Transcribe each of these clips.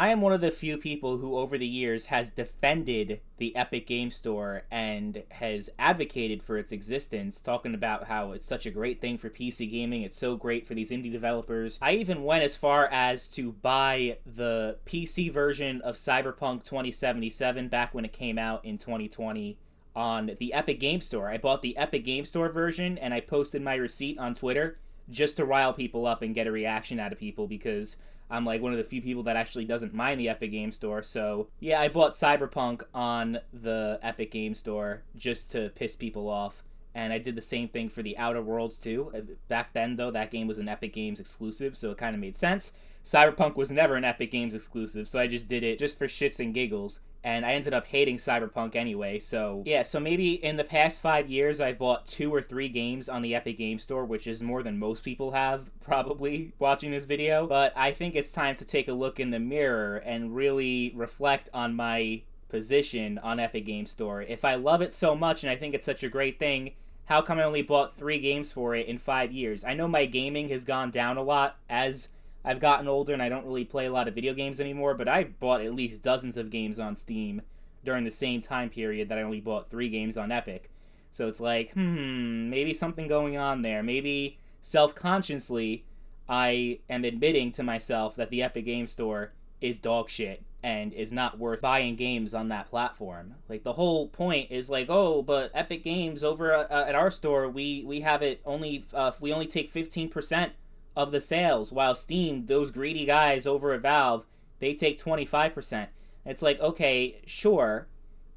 I am one of the few people who over the years has defended the Epic Game Store and has advocated for its existence, talking about how it's such a great thing for PC gaming, it's so great for these indie developers. I even went as far as to buy the PC version of Cyberpunk 2077 back when it came out in 2020 on the Epic Game Store. I bought the Epic Game Store version and I posted my receipt on Twitter just to rile people up and get a reaction out of people, because I'm like one of the few people that actually doesn't mind the Epic Game Store. So yeah, I bought Cyberpunk on the Epic Game Store just to piss people off. And I did the same thing for the Outer Worlds too. Back then though, that game was an Epic Games exclusive, so it kind of made sense. Cyberpunk was never an Epic Games exclusive, so I just did it just for shits and giggles. And I ended up hating Cyberpunk anyway, so yeah, so maybe in the past 5 years I've bought 2 or 3 games on the Epic Game Store, which is more than most people have probably watching this video. But I think it's time to take a look in the mirror and really reflect on my position on Epic Game Store. If I love it so much and I think it's such a great thing, how come I only bought 3 games for it in 5 years? I know my gaming has gone down a lot as I've gotten older and I don't really play a lot of video games anymore, but I've bought at least dozens of games on Steam during the same time period that I only bought 3 games on Epic. So it's like, maybe something going on there. Maybe self-consciously I am admitting to myself that the Epic Game Store is dog shit and is not worth buying games on that platform. Like, the whole point is like, oh, but Epic Games over at our store, we have it only, we only take 15% of the sales, while Steam, those greedy guys over at Valve, they take 25%. It's like, okay, sure,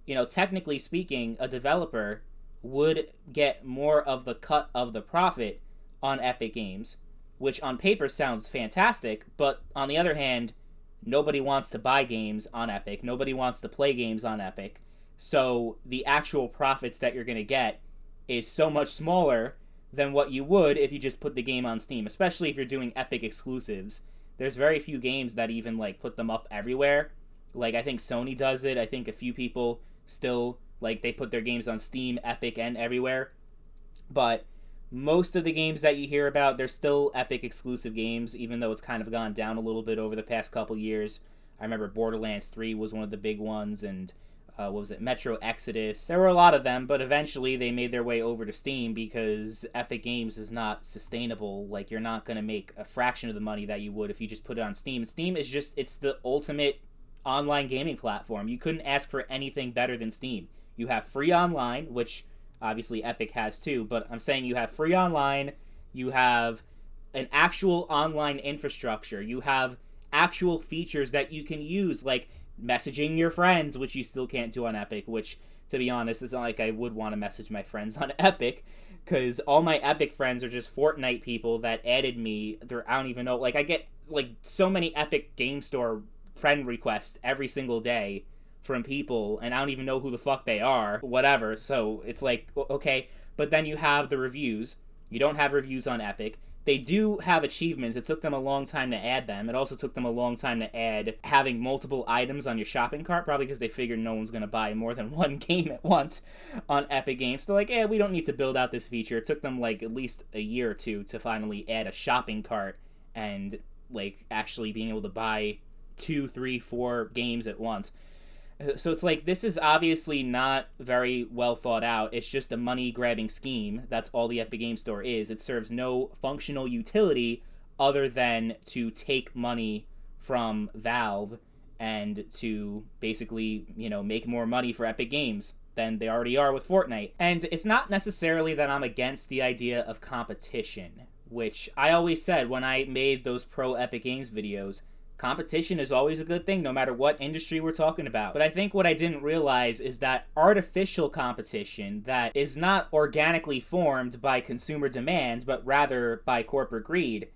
you know, technically speaking, a developer would get more of the cut of the profit on Epic Games, which on paper sounds fantastic, but on the other hand, nobody wants to buy games on Epic, nobody wants to play games on Epic, so the actual profits that you're going to get is so much smaller than what you would if you just put the game on Steam, especially if you're doing Epic exclusives. There's very few games that even, like, put them up everywhere. Like, I think Sony does it. I think a few people still, like, they put their games on Steam, Epic, and everywhere. But most of the games that you hear about, they're still Epic exclusive games, even though it's kind of gone down a little bit over the past couple years. I remember Borderlands 3 was one of the big ones, and what was it, Metro Exodus. There were a lot of them, but eventually they made their way over to Steam because Epic Games is not sustainable. Like, you're not going to make a fraction of the money that you would if you just put it on Steam. Steam is just, it's the ultimate online gaming platform. You couldn't ask for anything better than Steam. You have free online, which obviously Epic has too, but I'm saying you have free online, you have an actual online infrastructure, you have actual features that you can use, like messaging your friends, which you still can't do on Epic, which, to be honest, it's not like I would want to message my friends on Epic, because all my Epic friends are just Fortnite people that added me. I don't even know, like, I get, like, so many Epic Game Store friend requests every single day from people, and I don't even know who the fuck they are, whatever, so it's like, okay, but then you have the reviews. You don't have reviews on Epic. They do have achievements. It took them a long time to add them. It also took them a long time to add having multiple items on your shopping cart, probably because they figured no one's going to buy more than one game at once on Epic Games. So, like, we don't need to build out this feature. It took them, like, at least a year or two to finally add a shopping cart and, like, actually being able to buy 2, 3, 4 games at once. So it's like, this is obviously not very well thought out. It's just a money-grabbing scheme. That's all the Epic Game Store is. It serves no functional utility other than to take money from Valve and to basically, you know, make more money for Epic Games than they already are with Fortnite. And it's not necessarily that I'm against the idea of competition, which I always said when I made those pro Epic Games videos. Competition is always a good thing, no matter what industry we're talking about. But I think what I didn't realize is that artificial competition that is not organically formed by consumer demands, but rather by corporate greed,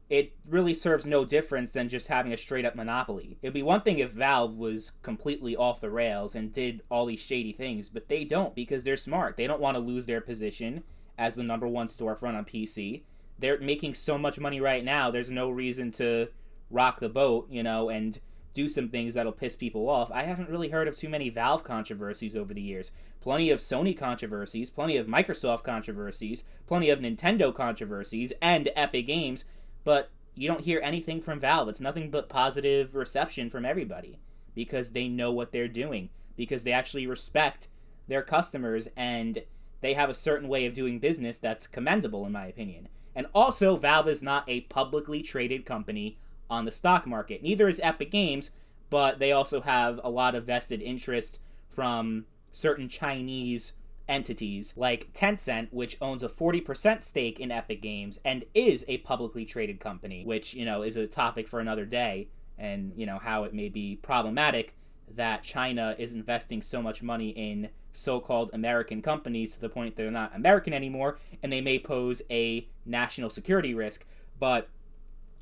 it really serves no difference than just having a straight-up monopoly. It'd be one thing if Valve was completely off the rails and did all these shady things, but they don't, because they're smart. They don't want to lose their position as the number one storefront on PC. They're making so much money right now, there's no reason to rock the boat, you know, and do some things that'll piss people off. I haven't really heard of too many Valve controversies over the years. Plenty of Sony controversies, plenty of Microsoft controversies, plenty of Nintendo controversies, and Epic Games, but you don't hear anything from Valve. It's nothing but positive reception from everybody because they know what they're doing, because they actually respect their customers, and they have a certain way of doing business that's commendable, in my opinion. And also, Valve is not a publicly traded company on the stock market. Neither is Epic Games, but they also have a lot of vested interest from certain Chinese entities like Tencent, which owns a 40% stake in Epic Games and is a publicly traded company, which, is a topic for another day, and, how it may be problematic that China is investing so much money in so-called American companies to the point they're not American anymore, and they may pose a national security risk. But,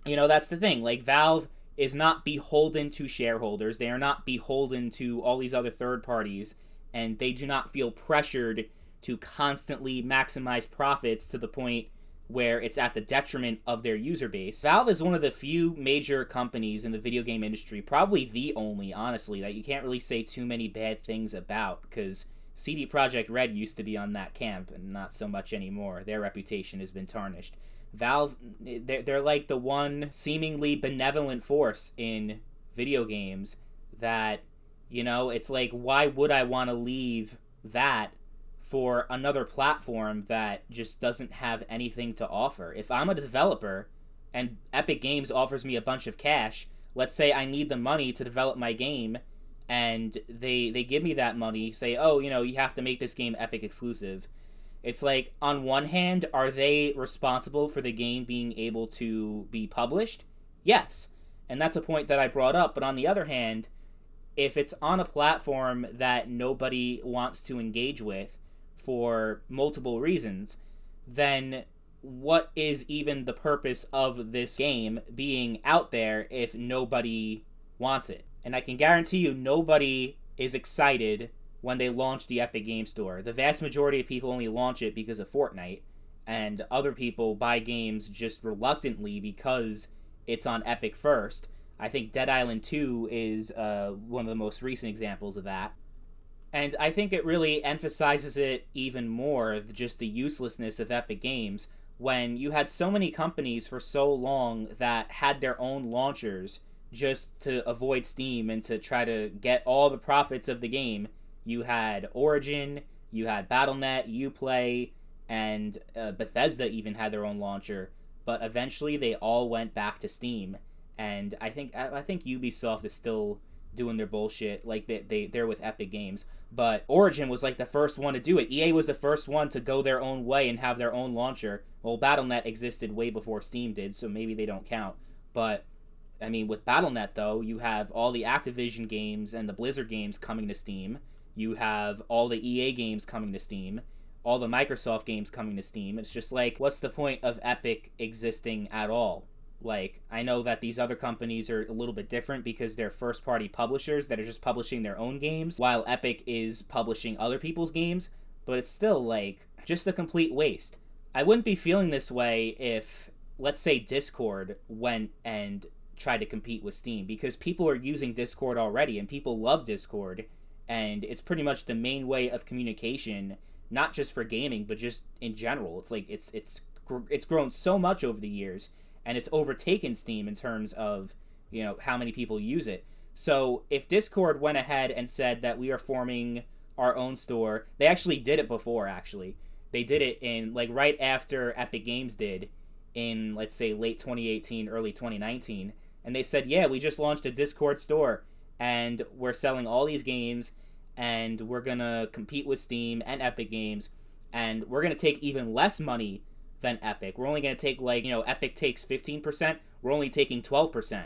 that's the thing. Like, Valve is not beholden to shareholders. They are not beholden to all these other third parties, and they do not feel pressured to constantly maximize profits to the point where it's at the detriment of their user base. Valve is one of the few major companies in the video game industry, probably the only, honestly, that you can't really say too many bad things about, because CD Projekt Red used to be on that camp, and not so much anymore. Their reputation has been tarnished. Valve, they're like the one seemingly benevolent force in video games that, it's like, why would I want to leave that for another platform that just doesn't have anything to offer? If I'm a developer and Epic Games offers me a bunch of cash, let's say I need the money to develop my game, and they give me that money, say, oh, you have to make this game Epic exclusive. It's like, on one hand, are they responsible for the game being able to be published? Yes. And that's a point that I brought up. But on the other hand, if it's on a platform that nobody wants to engage with for multiple reasons, then what is even the purpose of this game being out there if nobody wants it? And I can guarantee you nobody is excited when they launch the Epic Game Store. The vast majority of people only launch it because of Fortnite, and other people buy games just reluctantly because it's on Epic first. I think Dead Island 2 is one of the most recent examples of that. And I think it really emphasizes it even more, just the uselessness of Epic Games, when you had so many companies for so long that had their own launchers just to avoid Steam and to try to get all the profits of the game. You had Origin, you had Battle.net, Uplay, and Bethesda even had their own launcher. But eventually they all went back to Steam. And I think Ubisoft is still doing their bullshit like they're with Epic Games. But Origin was like the first one to do it. EA was the first one to go their own way and have their own launcher. Well, Battle.net existed way before Steam did, so maybe they don't count. But, I mean, with Battle.net, though, you have all the Activision games and the Blizzard games coming to Steam. You have all the EA games coming to Steam, all the Microsoft games coming to Steam. It's just like, what's the point of Epic existing at all? Like, I know that these other companies are a little bit different because they're first-party publishers that are just publishing their own games, while Epic is publishing other people's games, but it's still, like, just a complete waste. I wouldn't be feeling this way if, let's say, Discord went and tried to compete with Steam, because people are using Discord already, and people love Discord, and it's pretty much the main way of communication, not just for gaming, but just in general. It's like, it's grown so much over the years, and it's overtaken Steam in terms of, how many people use it. So if Discord went ahead and said that we are forming our own store, they actually did it before, actually. They did it in, like, right after Epic Games did in, let's say, late 2018, early 2019. And they said, yeah, we just launched a Discord store, and we're selling all these games, and we're going to compete with Steam and Epic Games, and we're going to take even less money than Epic. We're only going to take, Epic takes 15%, we're only taking 12%,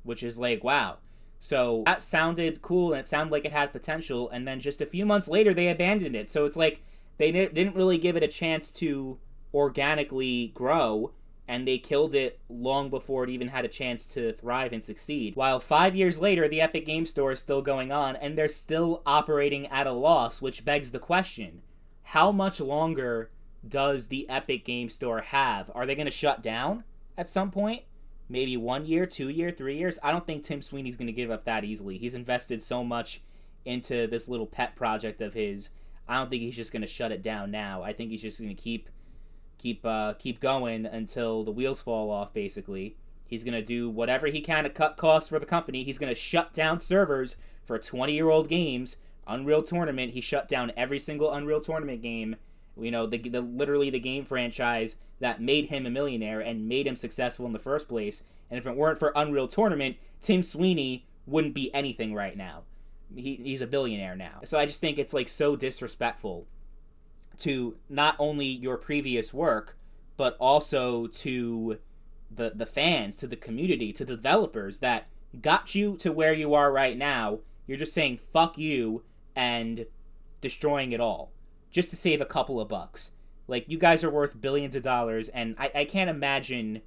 which is like, wow. So that sounded cool, and it sounded like it had potential, and then just a few months later, they abandoned it. So it's like, they didn't really give it a chance to organically grow, and they killed it long before it even had a chance to thrive and succeed. While 5 years later, the Epic Game Store is still going on, and they're still operating at a loss, which begs the question, how much longer does the Epic Game Store have? Are they going to shut down at some point? Maybe 1 year, 2 year, 3 years? I don't think Tim Sweeney's going to give up that easily. He's invested so much into this little pet project of his. I don't think he's just going to shut it down now. I think he's just going to keep going until the wheels fall off, basically. He's going to do whatever he can to cut costs for the company. He's going to shut down servers for 20-year-old games. Unreal Tournament, he shut down every single Unreal Tournament game. You know, literally the game franchise that made him a millionaire and made him successful in the first place. And if it weren't for Unreal Tournament, Tim Sweeney wouldn't be anything right now. He's a billionaire now. So I just think it's like so disrespectful to not only your previous work, but also to the fans, to the community, to the developers that got you to where you are right now. You're just saying fuck you and destroying it all just to save a couple of bucks. Like, you guys are worth billions of dollars, and I can't imagine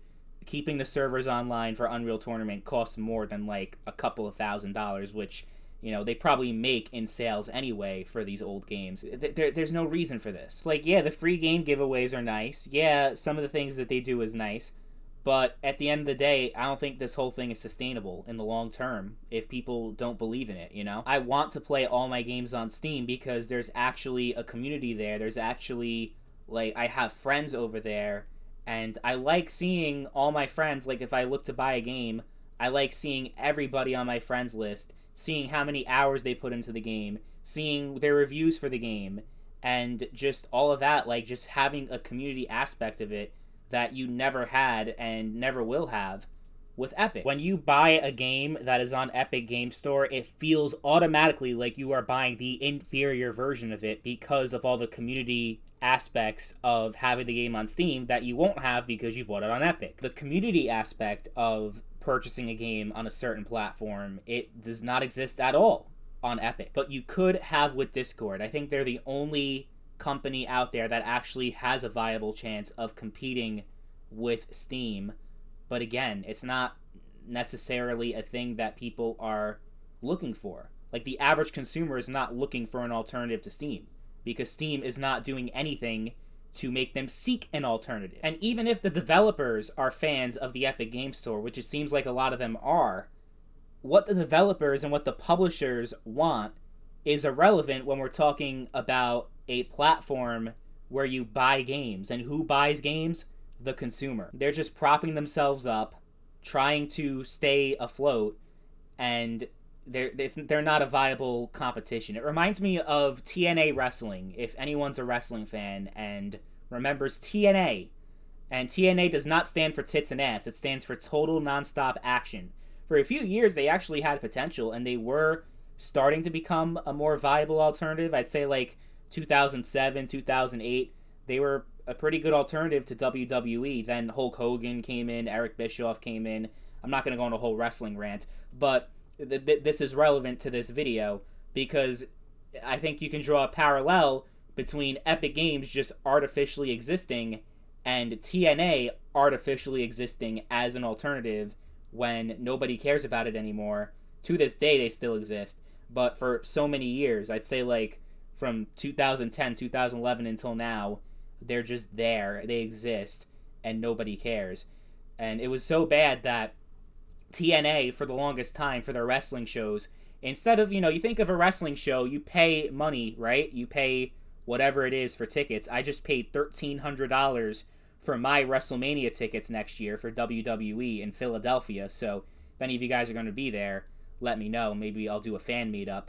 keeping the servers online for Unreal Tournament costs more than like a couple of $1,000s, which, you know, they probably make in sales anyway for these old games. There's no reason for this. It's like, yeah, the free game giveaways are nice. Yeah, some of the things that they do is nice. But at the end of the day, I don't think this whole thing is sustainable in the long term if people don't believe in it, you know? I want to play all my games on Steam because there's actually a community there. There's actually, like, I have friends over there, and I like seeing all my friends. Like, if I look to buy a game, I like seeing everybody on my friends list, seeing how many hours they put into the game, seeing their reviews for the game, and just all of that, like, just having a community aspect of it that you never had and never will have with Epic. When you buy a game that is on Epic Game Store, it feels automatically like you are buying the inferior version of it because of all the community aspects of having the game on Steam that you won't have because you bought it on Epic. The community aspect of purchasing a game on a certain platform, it does not exist at all on Epic. But you could have with Discord. I think they're the only company out there that actually has a viable chance of competing with Steam. But again, it's not necessarily a thing that people are looking for. Like, the average consumer is not looking for an alternative to Steam because Steam is not doing anything to make them seek an alternative. And even if the developers are fans of the Epic Game Store, which it seems like a lot of them are, what the developers and what the publishers want is irrelevant when we're talking about a platform where you buy games. And who buys games? The consumer. They're just propping themselves up, trying to stay afloat, and they're not a viable competition. It reminds me of TNA Wrestling, if anyone's a wrestling fan and remembers TNA. And TNA does not stand for tits and ass. It stands for total nonstop action. For a few years, they actually had potential, and they were starting to become a more viable alternative. I'd say like 2007, 2008, they were a pretty good alternative to WWE. Then Hulk Hogan came in, Eric Bischoff came in. I'm not going to go on a whole wrestling rant, but this is relevant to this video because I think you can draw a parallel between Epic Games just artificially existing and TNA artificially existing as an alternative when nobody cares about it anymore. To this day, they still exist, but for so many years, I'd say like from 2010, 2011 until now, they're just there. They exist, and nobody cares. And it was so bad that TNA, for the longest time, for their wrestling shows, instead of, you think of a wrestling show, you pay money, right? You pay whatever it is for tickets. I just paid $1,300 for my WrestleMania tickets next year for WWE in Philadelphia. So if any of you guys are going to be there, let me know. Maybe I'll do a fan meetup.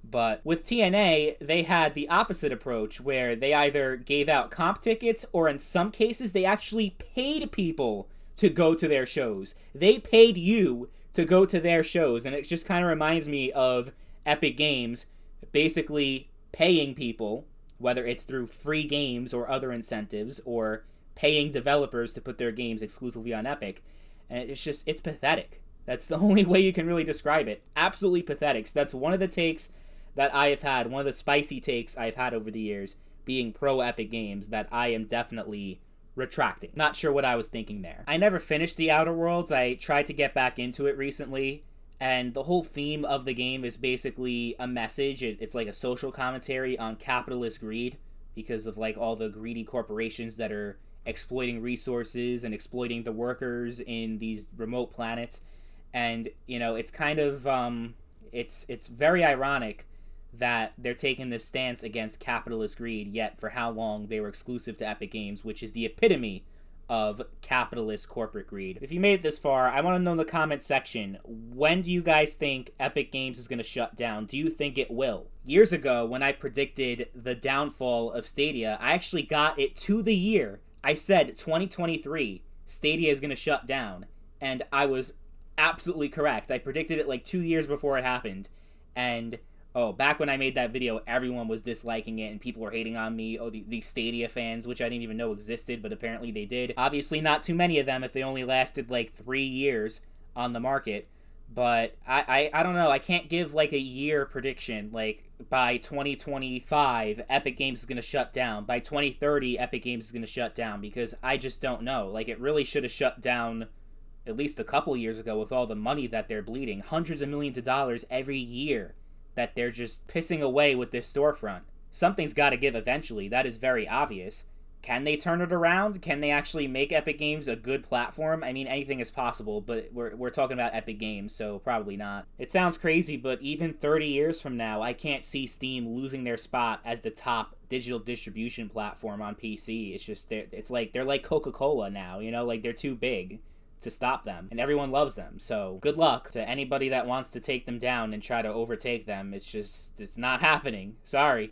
But with TNA, they had the opposite approach where they either gave out comp tickets or in some cases they actually paid people to go to their shows. They paid you to go to their shows, and it just kind of reminds me of Epic Games basically paying people, whether it's through free games or other incentives or paying developers to put their games exclusively on Epic. And it's pathetic. That's the only way you can really describe it. Absolutely pathetic. So that's one of the takes that I have had, one of the spicy takes I've had over the years, being pro Epic Games, that I am definitely retracting. Not sure what I was thinking there. I never finished The Outer Worlds. I tried to get back into it recently, and the whole theme of the game is basically a message. It's like a social commentary on capitalist greed because of like all the greedy corporations that are exploiting resources and exploiting the workers in these remote planets. And, it's kind of, it's very ironic that they're taking this stance against capitalist greed, yet for how long they were exclusive to Epic Games, which is the epitome of capitalist corporate greed. If you made it this far, I want to know in the comment section, when do you guys think Epic Games is going to shut down? Do you think it will? Years ago, when I predicted the downfall of Stadia, I actually got it to the year. I said 2023, Stadia is going to shut down. And I was absolutely correct. I predicted it like 2 years before it happened. And back when I made that video, everyone was disliking it and people were hating on me. These Stadia fans, which I didn't even know existed, but apparently they did. Obviously not too many of them if they only lasted like 3 years on the market. But I don't know. I can't give like a year prediction. Like by 2025, Epic Games is going to shut down. By 2030, Epic Games is going to shut down because I just don't know. Like it really should have shut down at least a couple years ago with all the money that they're bleeding. Hundreds of millions of dollars every year that they're just pissing away with this storefront. Something's got to give eventually. That is very obvious. Can they turn it around? Can they actually make Epic Games a good platform? I mean, anything is possible, but we're talking about Epic Games, so probably not. It sounds crazy, but even 30 years from now, I can't see Steam losing their spot as the top digital distribution platform on PC. It's just, they're like Coca-Cola now, you know? Like, they're too big to stop them, and everyone loves them. So good luck to anybody that wants to take them down and try to overtake them. It's not happening. Sorry.